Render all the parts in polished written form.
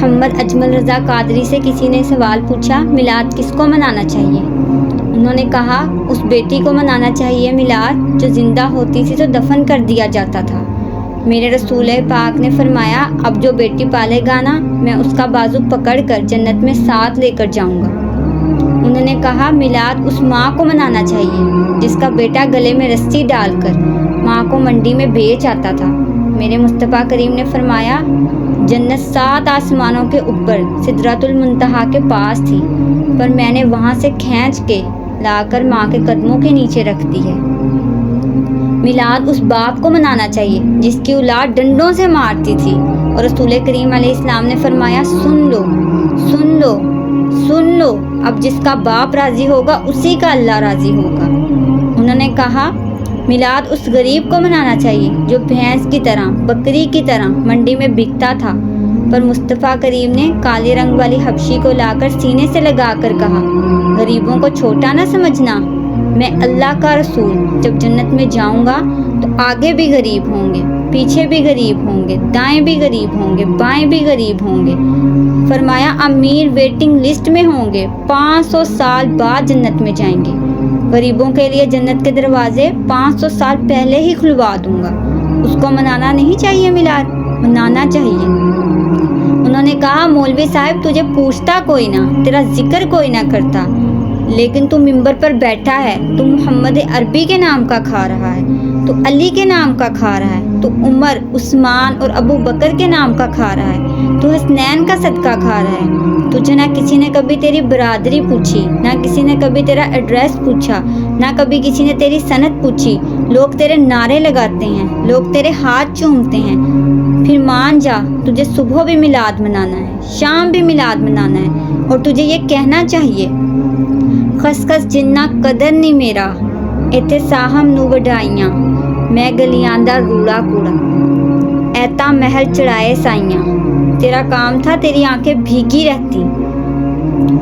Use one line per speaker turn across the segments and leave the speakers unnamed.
محمد اجمل رضا قادری سے کسی نے سوال پوچھا میلاد کس کو منانا چاہیے؟ انہوں نے کہا اس بیٹی کو منانا چاہیے میلاد جو زندہ ہوتی تھی تو دفن کر دیا جاتا تھا۔ میرے رسول پاک نے فرمایا اب جو بیٹی پالے گا نا میں اس کا بازو پکڑ کر جنت میں ساتھ لے کر جاؤں گا۔ انہوں نے کہا میلاد اس ماں کو منانا چاہیے جس کا بیٹا گلے میں رسی ڈال کر ماں کو منڈی میں بیچ آتا تھا۔ میرے مصطفیٰ کریم نے فرمایا جنت 7 آسمانوں کے اوپر سدرۃ المنتہا کے پاس تھی، پر میں نے وہاں سے کھینچ کے لا کر ماں کے قدموں کے نیچے رکھ دی ہے۔ میلاد اس باپ کو منانا چاہیے جس کی اولاد ڈنڈوں سے مارتی تھی، اور رسول کریم علیہ السلام نے فرمایا سن لو سن لو سن لو، اب جس کا باپ راضی ہوگا اسی کا اللہ راضی ہوگا۔ انہوں نے کہا میلاد اس غریب کو منانا چاہیے جو بھینس کی طرح بکری کی طرح منڈی میں بکتا تھا، پر مصطفیٰ کریم نے کالے رنگ والی حبشی کو لا کر سینے سے لگا کر کہا غریبوں کو چھوٹا نہ سمجھنا، میں اللہ کا رسول جب جنت میں جاؤں گا تو آگے بھی غریب ہوں گے، پیچھے بھی غریب ہوں گے، دائیں بھی غریب ہوں گے، بائیں بھی غریب ہوں گے۔ فرمایا امیر ویٹنگ لسٹ میں ہوں گے، 500 سال بعد جنت میں جائیں گے۔ غریبوں کے لیے جنت کے دروازے 500 سال پہلے ہی کھلوا دوں گا۔ اس کو منانا نہیں چاہیے میلاد، منانا چاہیے۔ انہوں نے کہا مولوی صاحب تجھے پوچھتا کوئی نہ، تیرا ذکر کوئی نہ کرتا، لیکن تو ممبر پر بیٹھا ہے، تو محمد عربی کے نام کا کھا رہا ہے، تو علی کے نام کا کھا رہا ہے، تو عمر عثمان اور ابو بکر کے نام کا کھا رہا ہے، تو حسنین کا صدقہ کھا رہا ہے۔ تجھے نہ کسی نے کبھی تیری برادری پوچھی، نہ کسی نے کبھی تیرا ایڈریس پوچھا، نہ کبھی کسی نے تیری سند پوچھی۔ لوگ تیرے نعرے لگاتے ہیں، لوگ تیرے ہاتھ چومتے ہیں۔ پھر مان جا تجھے صبح بھی میلاد منانا ہے، شام بھی میلاد منانا ہے، اور تجھے یہ کہنا چاہیے خس خس جنہ قدر نہیں میرا ایتھے ساہم نو وڈائیاں میں گلیاں دا روڑا کوڑا ایتا محل چڑھائے سائیاں۔ تیرا کام تھا تیری آنکھیں بھیگی رہتی۔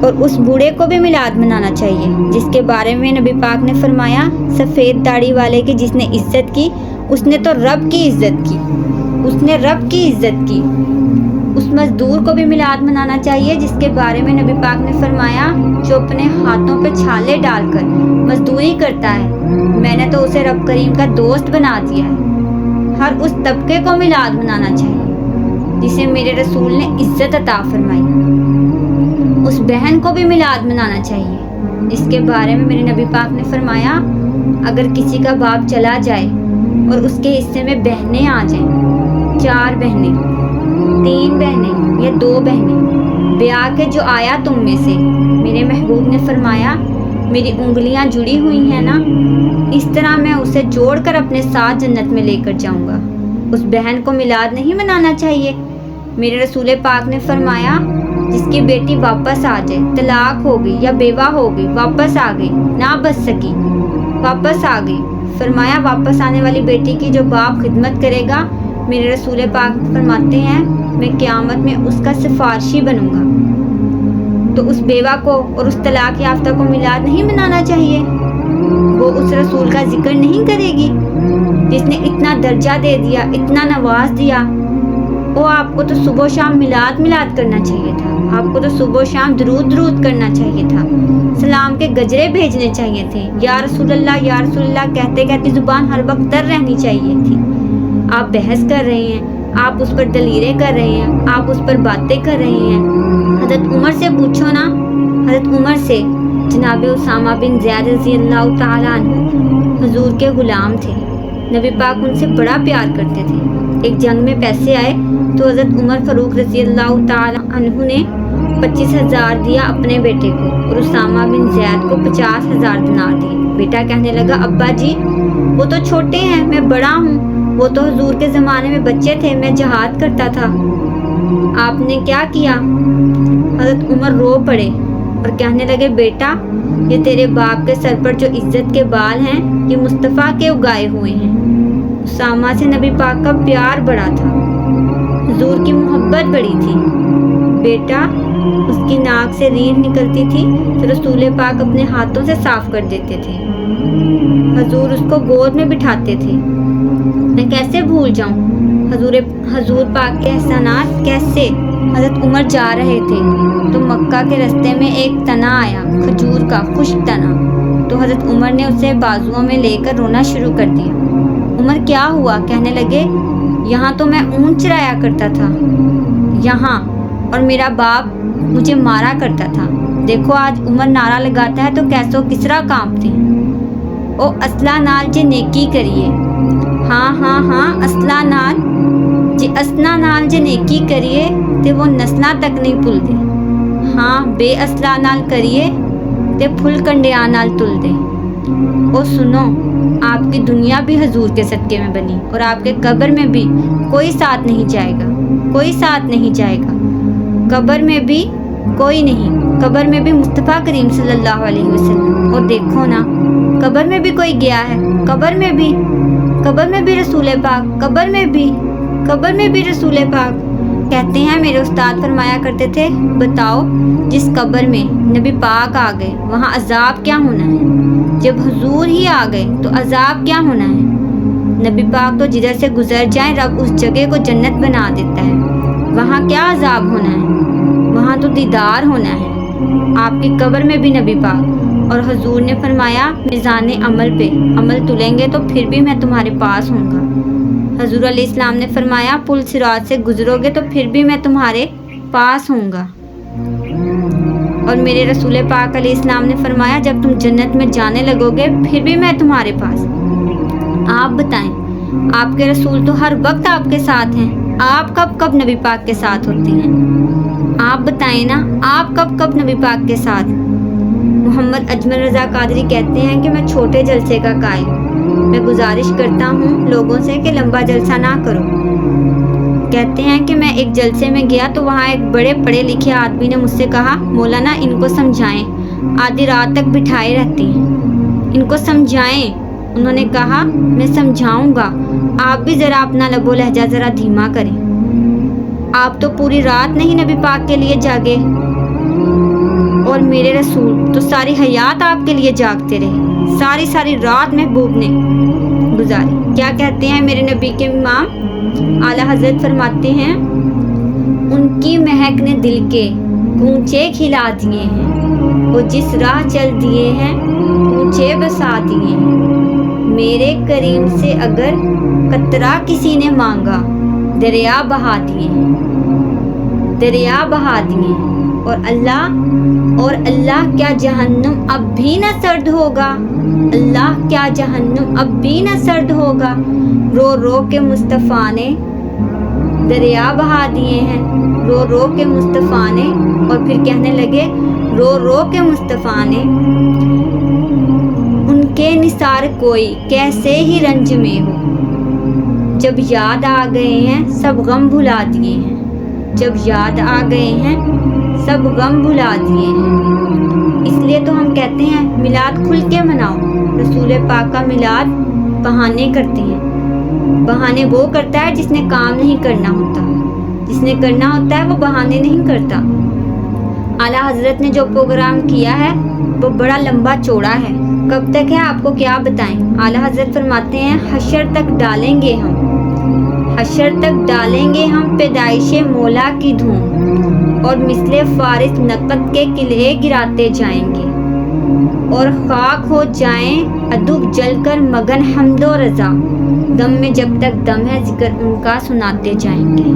اور اس بوڑھے کو بھی میلاد منانا چاہیے جس کے بارے میں نبی پاک نے فرمایا سفید داڑھی والے کی جس نے عزت کی اس نے تو رب کی عزت کی، اس نے رب کی عزت کی۔ اس مزدور کو بھی میلاد منانا چاہیے جس کے بارے میں نبی پاک نے فرمایا جو اپنے ہاتھوں پہ چھالے ڈال کر مزدوری کرتا ہے میں نے تو اسے رب کریم کا دوست بنا دیا ہے۔ ہر اس طبقے کو میلاد منانا چاہیے جسے میرے رسول نے عزت عطا فرمائی۔ اس بہن کو بھی میلاد منانا چاہیے جس کے بارے میں میرے نبی پاک نے فرمایا اگر کسی کا باپ چلا جائے اور اس کے حصے میں بہنیں آ جائیں، 4 بہنیں، 3 بہنیں یا 2 بہنیں، بیاہ کے جو آیا تم میں سے، میرے محبوب نے فرمایا میری انگلیاں جڑی ہوئی ہیں نا، اس طرح میں اسے جوڑ کر اپنے ساتھ جنت میں لے کر جاؤں گا۔ اس بہن کو میلاد نہیں منانا چاہیے۔ میرے رسول پاک نے فرمایا جس کی بیٹی واپس آ جائے، طلاق ہو گئی یا بیوہ ہو گئی، واپس آ گئی، نہ بچ سکی، واپس آ گئی، فرمایا واپس آنے والی بیٹی کی جو باپ خدمت کرے گا، میرے رسول پاک فرماتے ہیں میں قیامت میں اس کا سفارشی بنوں گا۔ تو اس بیوہ کو اور اس طلاق یافتہ کو میلاد نہیں منانا چاہیے؟ وہ اس رسول کا ذکر نہیں کرے گی جس نے اتنا درجہ دے دیا، اتنا نواز دیا؟ وہ آپ کو تو صبح و شام میلاد کرنا چاہیے تھا، آپ کو تو صبح و شام درود کرنا چاہیے تھا، سلام کے گجرے بھیجنے چاہیے تھے، یا رسول اللہ کہتے کہتے زبان ہر وقت تر رہنی چاہیے تھی۔ آپ بحث کر رہے ہیں، آپ اس پر دلیریں کر رہے ہیں، آپ اس پر باتیں کر رہے ہیں۔ حضرت عمر سے پوچھو نا، حضرت عمر سے، جناب اسامہ بن زید رضی اللہ تعالیٰ عنہ حضور کے غلام تھے، نبی پاک ان سے بڑا پیار کرتے تھے۔ ایک جنگ میں پیسے آئے تو حضرت عمر فاروق رضی اللہ تعالیٰ عنہ نے 25,000 دیا اپنے بیٹے کو اور اسامہ بن زید کو 50,000 دینار دیے۔ بیٹا کہنے لگا ابا جی وہ تو چھوٹے ہیں، میں بڑا ہوں، وہ تو حضور کے زمانے میں بچے تھے، میں جہاد کرتا تھا، آپ نے کیا کیا؟ حضرت عمر رو پڑے اور کہنے لگے بیٹا یہ تیرے باپ کے سر پر جو عزت کے بال ہیں یہ مصطفیٰ کے اگائے ہوئے ہیں۔ اسامہ سے نبی پاک کا پیار بڑا تھا، حضور کی محبت بڑی تھی۔ بیٹا اس کی ناک سے ریڑھ نکلتی تھی تو رسول پاک اپنے ہاتھوں سے صاف کر دیتے تھے، حضور اس کو گود میں بٹھاتے تھے۔ میں کیسے بھول جاؤں حضور پاک کے احسانات، کیسے؟ حضرت عمر جا رہے تھے تو مکہ کے راستے میں ایک تنا آیا، کھجور کا خشک تنا، تو حضرت عمر نے اسے بازوؤں میں لے کر رونا شروع کر دیا۔ عمر کیا ہوا؟ کہنے لگے یہاں تو میں اونٹ چرایا کرتا تھا یہاں، اور میرا باپ مجھے مارا کرتا تھا۔ دیکھو آج عمر نعرہ لگاتا ہے تو کیسو کسرا کانپتے ہیں۔ او اصلہ نال جے نیکی کریے، ہاں ہاں ہاں اصلہ نال جے اسنا نال جے نیکی کریے تے وہ نسلاں تک نہیں بھلدے، ہاں بے اصلہ نال کریے تے پھل کنڈیاں نال تل دے۔ او سنو، آپ کی دنیا بھی حضور کے صدقے میں بنی، اور آپ کے قبر میں بھی کوئی ساتھ نہیں جائے گا، کوئی ساتھ نہیں جائے گا، قبر میں بھی کوئی نہیں، قبر میں بھی مصطفیٰ کریم صلی اللہ علیہ وسلم۔ اور دیکھو نا، قبر میں بھی کوئی گیا ہے، قبر میں بھی رسول پاک، قبر میں بھی رسول پاک۔ کہتے ہیں میرے استاد فرمایا کرتے تھے، بتاؤ جس قبر میں نبی پاک آ گئے وہاں عذاب کیا ہونا ہے؟ جب حضور ہی آ گئے تو عذاب کیا ہونا ہے؟ نبی پاک تو جدھر سے گزر جائیں رب اس جگہ کو جنت بنا دیتا ہے، وہاں کیا عذاب ہونا ہے؟ وہاں تو دیدار ہونا ہے۔ آپ کی قبر میں بھی نبی پاک، اور حضور نے فرمایا میزان عمل پہ عمل تلیں گے تو پھر بھی میں تمہارے پاس ہوں گا۔ حضور علیہ السلام نے فرمایا پل صراط سے گزرو گے تو پھر بھی میں تمہارے پاس ہوں گا۔ اور میرے رسول پاک علیہ السلام نے فرمایا جب تم جنت میں جانے لگو گے پھر بھی میں تمہارے پاس۔ آپ بتائیں، آپ کے رسول تو ہر وقت آپ کے ساتھ ہیں، آپ کب نبی پاک کے ساتھ ہوتے ہیں؟ آپ بتائیں نا، آپ کب نبی پاک کے ساتھ؟ محمد اجمل رضا قادری کہتے ہیں کہ میں چھوٹے جلسے کا قائل ہوں، میں گزارش کرتا ہوں لوگوں سے کہ لمبا جلسہ نہ کرو۔ کہتے ہیں کہ میں ایک جلسے میں گیا تو وہاں ایک بڑے پڑھے لکھے آدمی نے مجھ سے کہا مولانا ان کو سمجھائیں، آدھی رات تک بٹھائے رہتے ہیں، ان کو سمجھائیں۔ انہوں نے کہا میں سمجھاؤں گا، آپ بھی ذرا اپنا لب و لہجہ ذرا دھیما کریں، آپ تو پوری رات نہیں نبی پاک کے لیے جاگے، اور میرے رسول تو ساری حیات آپ کے لیے جاگتے رہے، ساری رات محبوب نے گزاری۔ کیا کہتے ہیں میرے نبی کے امام اعلیٰ حضرت فرماتے ہیں ان کی مہک نے دل کے گونچے کھلا دیے ہیں، وہ جس راہ چل دیے ہیں اونچے بسا دیے ہیں۔ میرے کریم سے اگر قطرہ کسی نے مانگا دریا بہا دیے ہیں، دریا بہا دیے ہیں۔ اور اللہ کیا جہنم اب بھی نہ سرد ہوگا، اللہ کیا جہنم اب بھی نہ سرد ہوگا، رو رو کے مصطفیٰ نے دریا بہا دیے ہیں، رو رو کے مصطفیٰ نے۔ اور پھر کہنے لگے رو رو کے مصطفیٰ نے ان کے نثار کوئی کیسے ہی رنج میں ہو، جب یاد آ گئے ہیں سب غم بھلا دیے ہیں، جب یاد آ گئے ہیں سب غم بھلا دیے ہیں۔ اس لیے تو ہم کہتے ہیں میلاد کھل کے مناؤ۔ رسول پاک کا میلاد بہانے کرتے ہیں، بہانے وہ کرتا ہے جس نے کام نہیں کرنا ہوتا، جس نے کرنا ہوتا ہے وہ بہانے نہیں کرتا۔ اعلیٰ حضرت نے جو پروگرام کیا ہے وہ بڑا لمبا چوڑا ہے، کب تک ہے آپ کو کیا بتائیں۔ اعلیٰ حضرت فرماتے ہیں حشر تک ڈالیں گے ہم، حشر تک ڈالیں گے ہم پیدائش مولا کی دھوم، اور مثل فارس نقد کے قلعے گراتے جائیں گے، اور خاک ہو جائیں ادب جل کر مگن حمد و رضا، دم میں جب تک دم ہے ذکر ان کا سناتے جائیں گے۔